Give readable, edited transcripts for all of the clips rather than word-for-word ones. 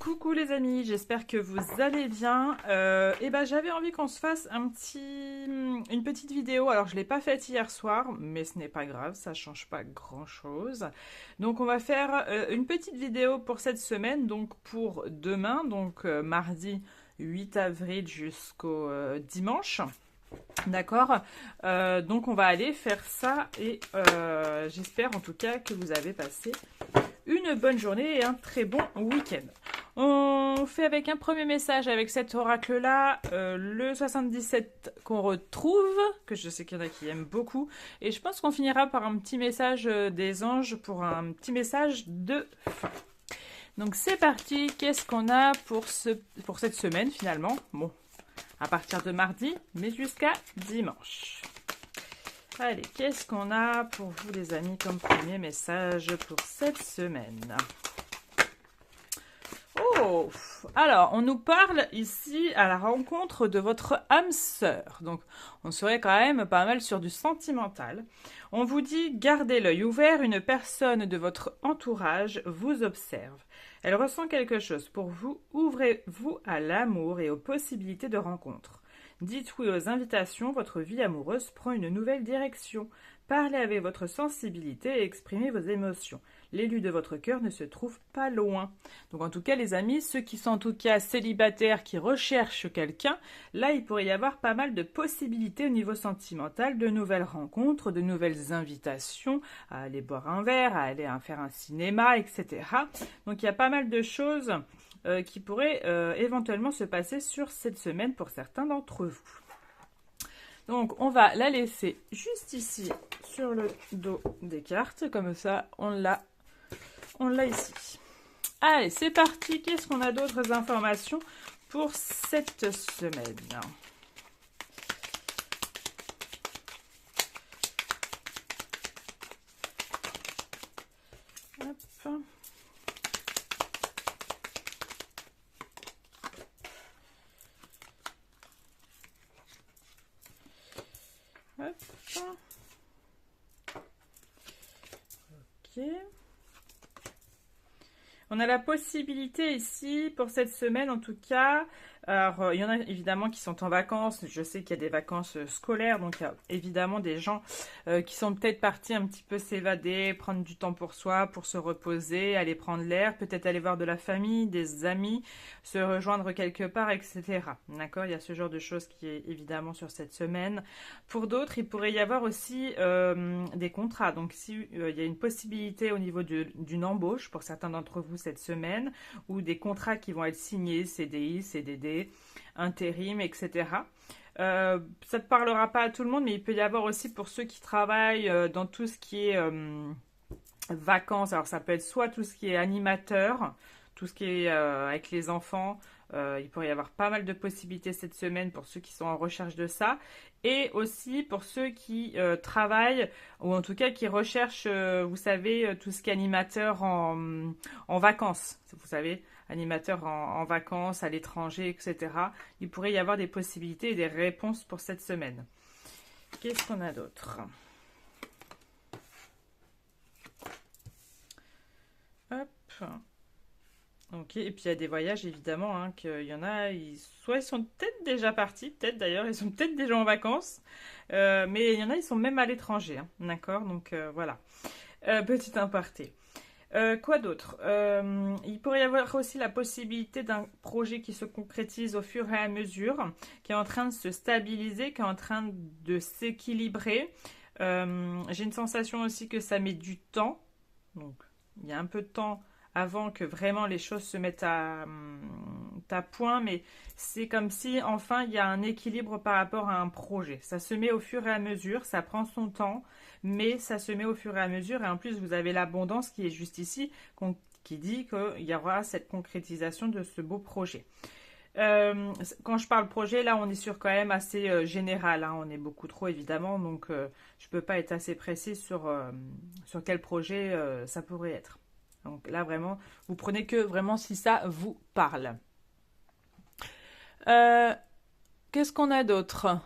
Coucou les amis, j'espère que vous allez bien. J'avais envie qu'on se fasse une petite vidéo. Alors je l'ai pas faite hier soir, mais ce n'est pas grave, ça change pas grand-chose. Donc on va faire une petite vidéo pour cette semaine, donc pour demain, mardi 8 avril jusqu'au dimanche. D'accord. Donc on va aller faire ça et j'espère en tout cas que vous avez passé une bonne journée et un très bon week-end. On fait avec un premier message avec cet oracle-là, le 77 qu'on retrouve, que je sais qu'il y en a qui aiment beaucoup. Et je pense qu'on finira par un petit message des anges pour un petit message de fin. Donc c'est parti, qu'est-ce qu'on a pour cette semaine finalement? Bon, à partir de mardi, mais jusqu'à dimanche. Allez, qu'est-ce qu'on a pour vous les amis comme premier message pour cette semaine? Oh, alors on nous parle ici à la rencontre de votre âme sœur. Donc on serait quand même pas mal sur du sentimental. On vous dit gardez l'œil ouvert, une personne de votre entourage vous observe. Elle ressent quelque chose pour vous, ouvrez-vous à l'amour et aux possibilités de rencontre. Dites oui aux invitations, votre vie amoureuse prend une nouvelle direction. Parlez avec votre sensibilité et exprimez vos émotions. L'élu de votre cœur ne se trouve pas loin. Donc en tout cas les amis, ceux qui sont en tout cas célibataires, qui recherchent quelqu'un, là il pourrait y avoir pas mal de possibilités au niveau sentimental, de nouvelles rencontres, de nouvelles invitations, à aller boire un verre, à aller faire un cinéma, etc. Donc il y a pas mal de choses qui pourraient éventuellement se passer sur cette semaine pour certains d'entre vous. Donc on va la laisser juste ici sur le dos des cartes, comme ça on l'a ici. Allez, c'est parti, qu'est-ce qu'on a d'autres informations pour cette semaine? Hop. Hop. Ok. On a la possibilité ici, pour cette semaine en tout cas, alors il y en a évidemment qui sont en vacances, je sais qu'il y a des vacances scolaires, donc il y a évidemment des gens qui sont peut-être partis un petit peu s'évader, prendre du temps pour soi, pour se reposer, aller prendre l'air, peut-être aller voir de la famille, des amis, se rejoindre quelque part, etc. D'accord? Il y a ce genre de choses qui est évidemment sur cette semaine. Pour d'autres, il pourrait y avoir aussi des contrats, donc si il y a une possibilité au niveau d'une embauche pour certains d'entre vous cette semaine, ou des contrats qui vont être signés, CDI, CDD, intérim, etc. Ça ne parlera pas à tout le monde, mais il peut y avoir aussi pour ceux qui travaillent dans tout ce qui est vacances. Alors ça peut être soit tout ce qui est animateur, tout ce qui est avec les enfants. Il pourrait y avoir pas mal de possibilités cette semaine pour ceux qui sont en recherche de ça. Et aussi pour ceux qui travaillent, ou en tout cas qui recherchent, vous savez, tout ce qui est animateur en vacances. Vous savez, animateur en vacances, à l'étranger, etc. Il pourrait y avoir des possibilités et des réponses pour cette semaine. Qu'est-ce qu'on a d'autre? Hop. Ok, et puis il y a des voyages évidemment, hein, qu'il y en a, soit ils sont peut-être déjà partis, peut-être d'ailleurs, ils sont peut-être déjà en vacances, mais il y en a, ils sont même à l'étranger, hein, d'accord? Donc voilà, petit aparté. Quoi d'autre? Il pourrait y avoir aussi la possibilité d'un projet qui se concrétise au fur et à mesure, qui est en train de se stabiliser, qui est en train de s'équilibrer. J'ai une sensation aussi que ça met du temps, donc il y a un peu de temps avant que vraiment les choses se mettent à point, mais c'est comme si enfin il y a un équilibre par rapport à un projet. Ça se met au fur et à mesure, ça prend son temps, mais ça se met au fur et à mesure, et en plus vous avez l'abondance qui est juste ici, qui dit qu'il y aura cette concrétisation de ce beau projet. Quand je parle projet, là on est sur quand même assez général, hein, on est beaucoup trop évidemment, donc je peux pas être assez précis sur quel projet ça pourrait être. Donc là, vraiment, vous prenez que vraiment si ça vous parle. Qu'est-ce qu'on a d'autre?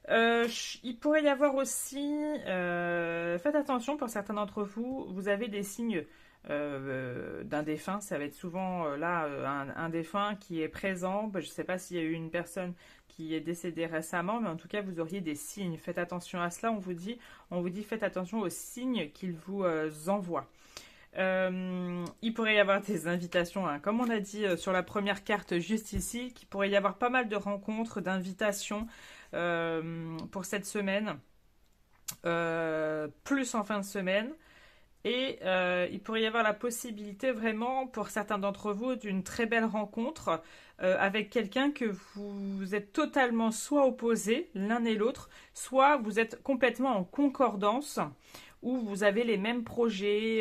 Il pourrait y avoir aussi, faites attention pour certains d'entre vous, vous avez des signes d'un défunt. Ça va être souvent un défunt qui est présent. Je ne sais pas s'il y a eu une personne qui est décédée récemment, mais en tout cas, vous auriez des signes. Faites attention à cela, on vous dit faites attention aux signes qu'il vous envoie. Il pourrait y avoir des invitations, hein, comme on a dit sur la première carte juste ici, qu'il pourrait y avoir pas mal de rencontres, d'invitations pour cette semaine, plus en fin de semaine. Et il pourrait y avoir la possibilité vraiment, pour certains d'entre vous, d'une très belle rencontre avec quelqu'un que vous êtes totalement soit opposés l'un et l'autre, soit vous êtes complètement en concordance, où vous avez les mêmes projets,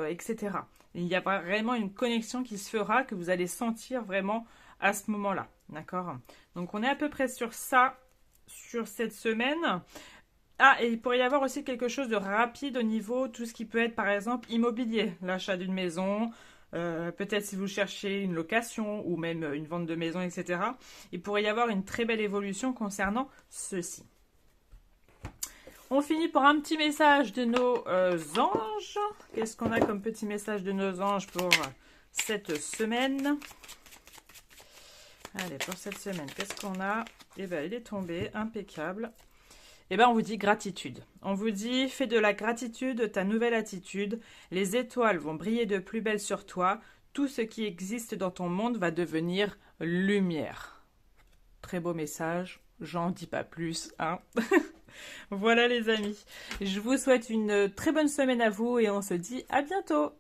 etc. Il y a vraiment une connexion qui se fera, que vous allez sentir vraiment à ce moment-là. D'accord? Donc on est à peu près sur ça, sur cette semaine. Ah, et il pourrait y avoir aussi quelque chose de rapide au niveau tout ce qui peut être par exemple immobilier, l'achat d'une maison, peut-être si vous cherchez une location ou même une vente de maison, etc. Il pourrait y avoir une très belle évolution concernant ceci. On finit par un petit message de nos anges. Qu'est-ce qu'on a comme petit message de nos anges pour cette semaine? Allez, pour cette semaine, qu'est-ce qu'on a? Eh bien, il est tombé, impeccable. Eh bien, on vous dit gratitude. On vous dit, fais de la gratitude ta nouvelle attitude. Les étoiles vont briller de plus belle sur toi. Tout ce qui existe dans ton monde va devenir lumière. Très beau message. J'en dis pas plus, hein. Voilà les amis. Je vous souhaite une très bonne semaine à vous et on se dit à bientôt.